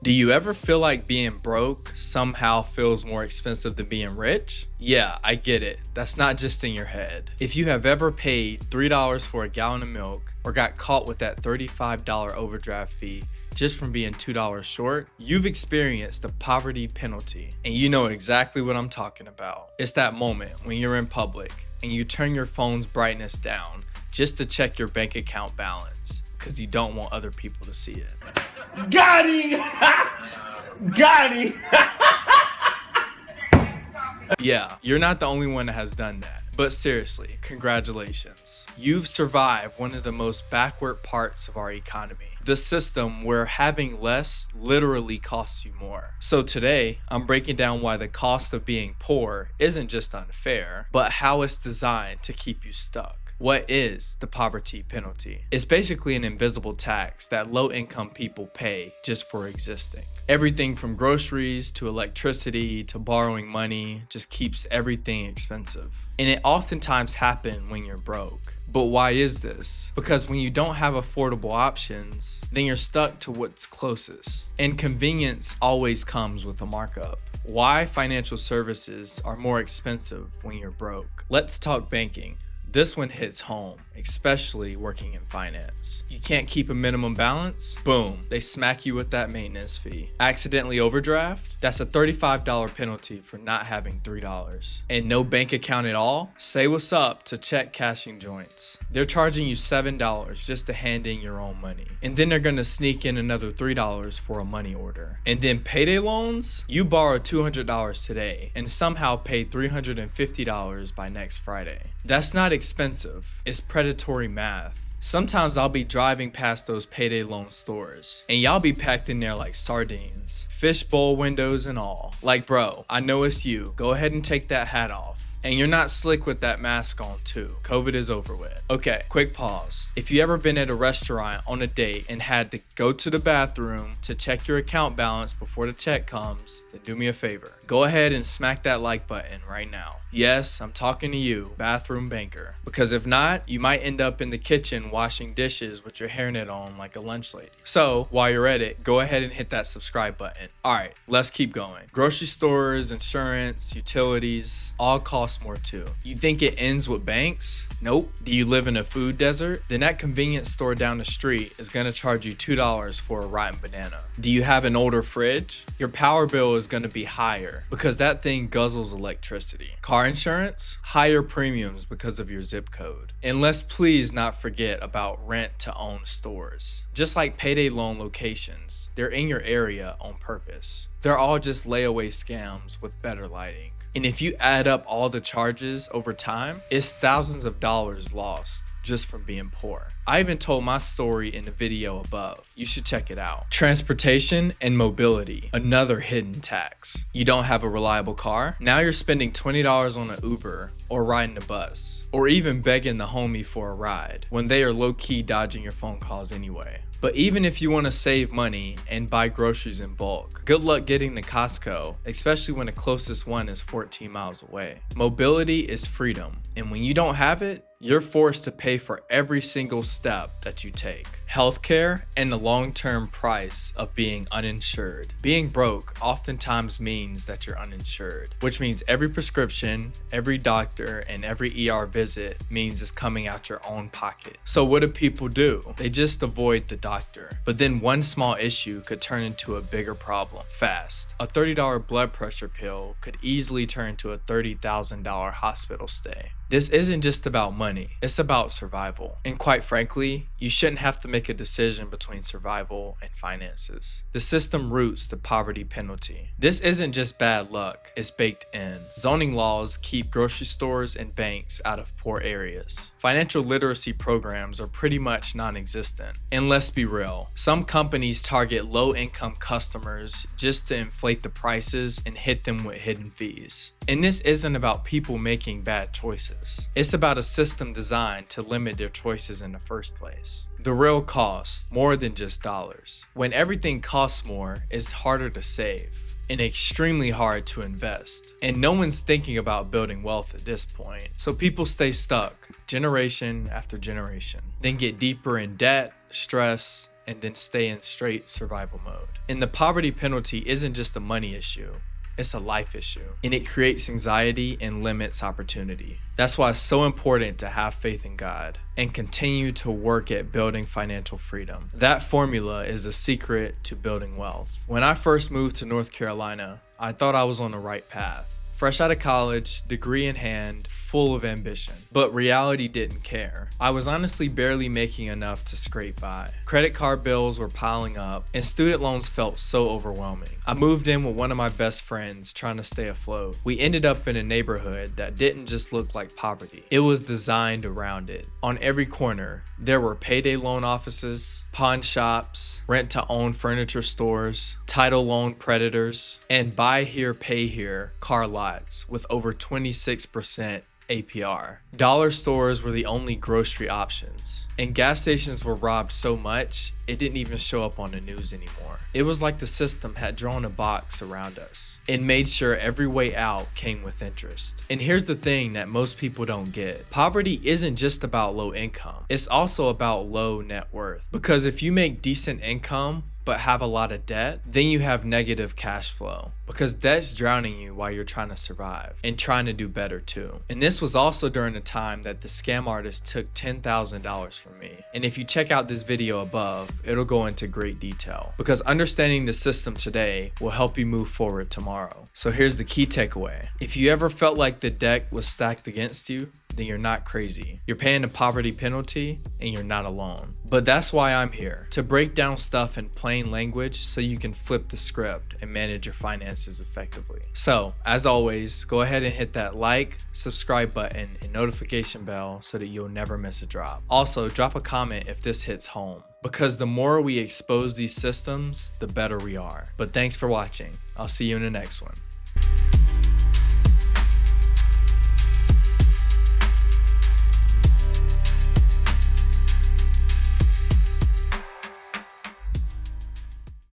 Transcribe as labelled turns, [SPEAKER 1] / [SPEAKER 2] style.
[SPEAKER 1] Do you ever feel like being broke somehow feels more expensive than being rich? Yeah, I get it. That's not just in your head. If you have ever paid $3 for a gallon of milk or got caught with that $35 overdraft fee just from being $2 short, you've experienced the poverty penalty, and you know exactly what I'm talking about. It's that moment when you're in public and you turn your phone's brightness down just to check your bank account balance because you don't want other people to see it.
[SPEAKER 2] Got him! Got him!
[SPEAKER 1] Yeah, you're not the only one that has done that. But seriously, congratulations. You've survived one of the most backward parts of our economy. The system where having less literally costs you more. So today, I'm breaking down why the cost of being poor isn't just unfair, but how it's designed to keep you stuck. What is the poverty penalty? It's basically an invisible tax that low-income people pay just for existing. Everything from groceries to electricity to borrowing money just keeps everything expensive. And it oftentimes happens when you're broke. But why is this? Because when you don't have affordable options, then you're stuck to what's closest. And convenience always comes with a markup. Why financial services are more expensive when you're broke? Let's talk banking. This one hits home, especially working in finance. You can't keep a minimum balance? Boom, they smack you with that maintenance fee. Accidentally overdraft? That's a $35 penalty for not having $3. And no bank account at all? Say what's up to check cashing joints. They're charging you $7 just to hand in your own money. And then they're gonna sneak in another $3 for a money order. And then payday loans? You borrow $200 today and somehow pay $350 by next Friday. That's not expensive, it's predatory math. Sometimes I'll be driving past those payday loan stores and y'all be packed in there like sardines, fishbowl windows and all. Like, bro, I know it's you. Go ahead and take that hat off. And you're not slick with that mask on too. COVID is over with. Okay, quick pause. If you ever been at a restaurant on a date and had to go to the bathroom to check your account balance before the check comes, then do me a favor. Go ahead and smack that like button right now. Yes, I'm talking to you, bathroom banker. Because if not, you might end up in the kitchen washing dishes with your hairnet on like a lunch lady. So while you're at it, go ahead and hit that subscribe button. All right, let's keep going. Grocery stores, insurance, utilities, all cost more too. You think it ends with banks? Nope. Do you live in a food desert? Then that convenience store down the street is gonna charge you $2 for a rotten banana. Do you have an older fridge? Your power bill is gonna be higher because that thing guzzles electricity. Car insurance? Higher premiums because of your zip code. And let's please not forget about rent to own stores. Just like payday loan locations, they're in your area on purpose. They're all just layaway scams with better lighting. And if you add up all the charges over time, it's thousands of dollars lost just from being poor. I even told my story in the video above. You should check it out. Transportation and mobility, another hidden tax. You don't have a reliable car? Now you're spending $20 on an Uber or riding a bus, or even begging the homie for a ride when they are low-key dodging your phone calls anyway. But even if you want to save money and buy groceries in bulk, good luck getting to Costco, especially when the closest one is 14 miles away. Mobility is freedom, and when you don't have it, you're forced to pay for every single step that you take. Healthcare and the long-term price of being uninsured. Being broke oftentimes means that you're uninsured, which means every prescription, every doctor, and every ER visit means it's coming out your own pocket. So what do people do? They just avoid the doctor. But then one small issue could turn into a bigger problem fast. A $30 blood pressure pill could easily turn to a $30,000 hospital stay. This isn't just about money, it's about survival. And quite frankly, you shouldn't have to make a decision between survival and finances. The system roots the poverty penalty. This isn't just bad luck, it's baked in. Zoning laws keep grocery stores and banks out of poor areas. Financial literacy programs are pretty much non-existent. And let's be real, some companies target low-income customers just to inflate the prices and hit them with hidden fees. And this isn't about people making bad choices. It's about a system designed to limit their choices in the first place. The real cost, more than just dollars. When everything costs more, it's harder to save and extremely hard to invest. And no one's thinking about building wealth at this point. So people stay stuck generation after generation, then get deeper in debt, stress, and then stay in straight survival mode. And the poverty penalty isn't just a money issue. It's a life issue, and it creates anxiety and limits opportunity. That's why it's so important to have faith in God and continue to work at building financial freedom. That formula is the secret to building wealth. When I first moved to North Carolina, I thought I was on the right path. Fresh out of college, degree in hand, full of ambition. But reality didn't care. I was honestly barely making enough to scrape by. Credit card bills were piling up, and student loans felt so overwhelming. I moved in with one of my best friends trying to stay afloat. We ended up in a neighborhood that didn't just look like poverty. It was designed around it. On every corner, there were payday loan offices, pawn shops, rent-to-own furniture stores, title loan predators, and buy here, pay here car lots with over 26% APR. Dollar stores were the only grocery options, and gas stations were robbed so much it didn't even show up on the news anymore. It was like the system had drawn a box around us and made sure every way out came with interest. And here's the thing that most people don't get. Poverty isn't just about low income. It's also about low net worth. Because if you make decent income but have a lot of debt, then you have negative cash flow, because debt's drowning you while you're trying to survive and trying to do better too. And this was also during the time that the scam artist took $10,000 from me. And if you check out this video above, it'll go into great detail, because understanding the system today will help you move forward tomorrow. So here's the key takeaway. If you ever felt like the deck was stacked against you, then you're not crazy. You're paying a poverty penalty and you're not alone. But that's why I'm here, to break down stuff in plain language so you can flip the script and manage your finances effectively. So, as always, go ahead and hit that like, subscribe button, and notification bell so that you'll never miss a drop. Also, drop a comment if this hits home, because the more we expose these systems, the better we are. But thanks for watching. I'll see you in the next one.